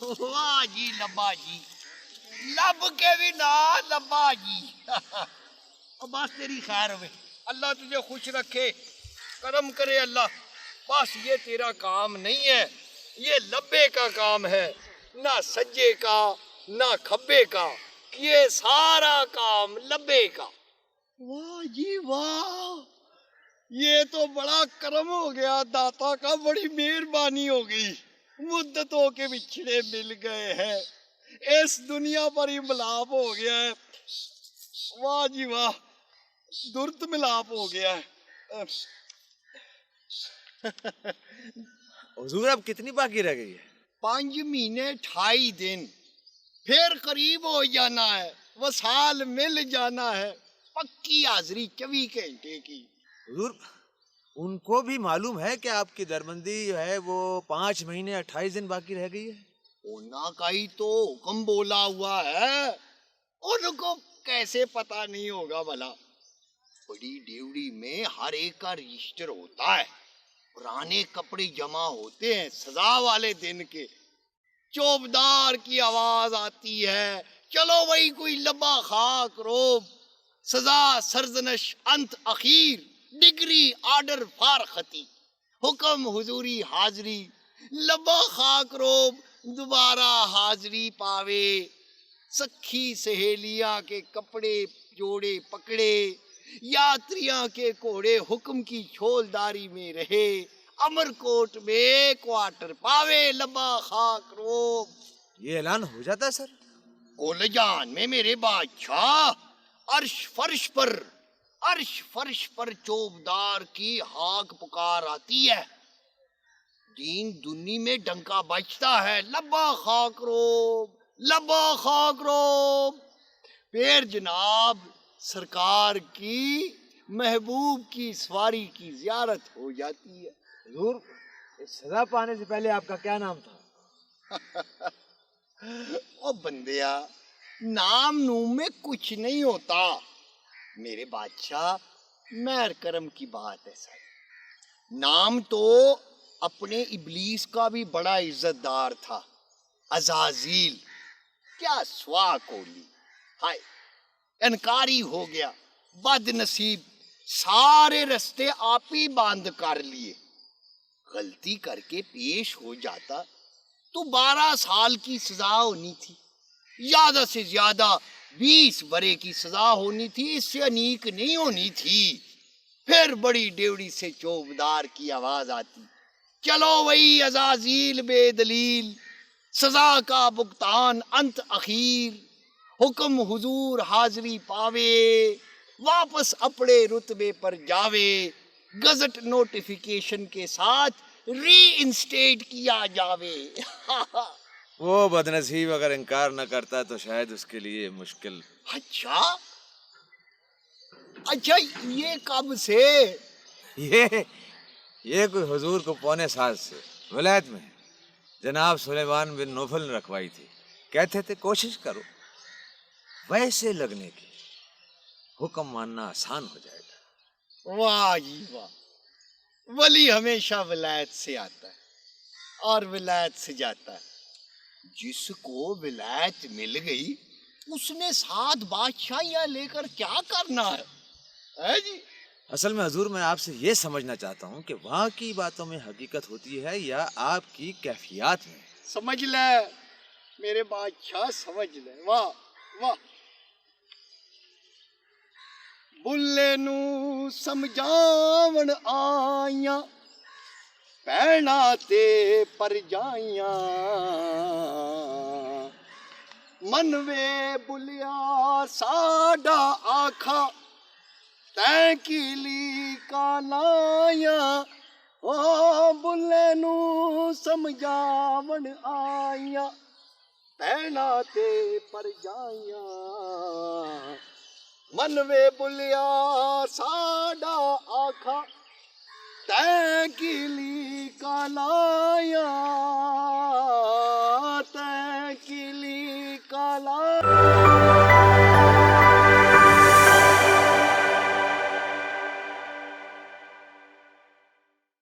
واہ جی لبا جی، لب کے بھی نہ لبا جی۔ بس تیری خیر ہوئے، اللہ تجھے خوش رکھے، کرم کرے اللہ۔ بس یہ تیرا کام نہیں ہے، یہ لبے کا کام ہے، نہ سجے کا نہ کھبے کا، یہ سارا کام لبے کا۔ واہ جی واہ، یہ تو بڑا کرم ہو گیا داتا کا، بڑی مہربانی ہو گئی، مدتوں کے بچھڑے مل گئے ہیں، اس دنیا پر ہی ملاپ ہو گیا ہے۔ واہ جی واہ، درد ملاپ ہو گیا ہے۔ حضور اب کتنی باقی رہ گئی ہے؟ 5 مہینے 28 دن، پھر قریب ہو جانا ہے، وصال مل جانا ہے، پکی حاضری 24 گھنٹے کی۔ حضور ان کو بھی معلوم ہے کہ آپ کی دربندی جو ہے وہ 5 مہینے 28 دن باقی رہ گئی ہے؟ ہونا کا ہی تو حکم بولا ہوا ہے، ان کو کیسے پتا نہیں ہوگا بھلا؟ بڑی ڈیوڑی میں ہر ایک کا رجسٹر ہوتا ہے، پرانے کپڑے جمع ہوتے ہیں سزا والے دن کے، چوبدار کی آواز آتی ہے، چلو وہی کوئی لبا خاک روب، سزا سرزنش انت اخیر، ڈگری آرڈر فارختی، حکم حضوری حاضری، لبا خاک روب دوبارہ حاضری پاوے، سکھی سہیلیاں کے کپڑے جوڑے پکڑے، یاتریاں کے گھوڑے حکم کی چھولداری میں رہے، امر کوٹ میں کوارٹر پاوے، لبا خاک روب۔ یہ اعلان ہو جاتا ہے سر؟ کول جان میں میرے بادشاہ، عرش فرش پر چوبدار کی ہاک پکار آتی ہے، دین دنی میں ڈنکا بجتا ہے، لبا خاک روب لبا خاک روب۔ پھر جناب سرکار کی محبوب کی سواری کی زیارت ہو جاتی ہے۔ حضور اس سزا پانے سے پہلے آپ کا کیا نام تھا؟ او بندیا، نام نوم میں کچھ نہیں ہوتا میرے بادشاہ، مہر کرم کی بات ہے سر۔ نام تو اپنے ابلیس کا بھی بڑا عزت دار تھا، عزازیل، کیا سوا کولی، ہائے انکاری ہو گیا، بد نصیب، سارے رستے آپ ہی بند کر لیے، غلطی کر کے پیش ہو جاتا تو 12 سال کی سزا ہونی تھی، زیادہ سے زیادہ 20 برے کی سزا ہونی تھی، اس سے انیک نہیں ہونی تھی۔ پھر بڑی ڈیوڑی سے چوبدار کی آواز آتی، چلو وہی عزازیل بے دلیل، سزا کا بھگتان انت اخیر، حکم حضور حاضری پاوے، واپس اپنے رتبے پر جاوے، گزٹ نوٹیفیکیشن کے ساتھ ری انسٹیٹ کیا جاوے۔ وہ بدنصیب اگر انکار نہ کرتا تو شاید اس کے لیے مشکل۔ اچھا یہ کب سے؟ یہ کوئی حضور کو 1.25 سال سے ولایت میں ہے، جناب سلیمان بن نوفل نے رکھوائی تھی، کہتے تھے کوشش کرو ویسے لگنے کی، حکم ماننا آسان ہو جائے گا۔ واہ جی واہ، ولی ہمیشہ ولایت سے آتا ہے اور ولایت سے جاتا ہے، جس کو ولایت مل گئی اس نے 7 بادشاہیاں لے کر کیا کرنا ہے جی؟ اصل میں حضور میں آپ سے یہ سمجھنا چاہتا ہوں کہ وہاں کی باتوں میں حقیقت ہوتی ہے یا آپ کی کیفیات میں؟ سمجھ لے میرے بادشاہ، سمجھ لے، واہ واہ۔ بلے نو سمجھاون آئیاں، پینا تے پر جائیاں، منوے بلیا ساڈا آکھا، تیں کیلی کالائیاں، او بلے نو سمجھاون آئیاں، پینا تے پر جائیاں، منوے بلیا ساڈا آکھا، تیں کیلی کالائیاں، تیں کیلی کالائیاں۔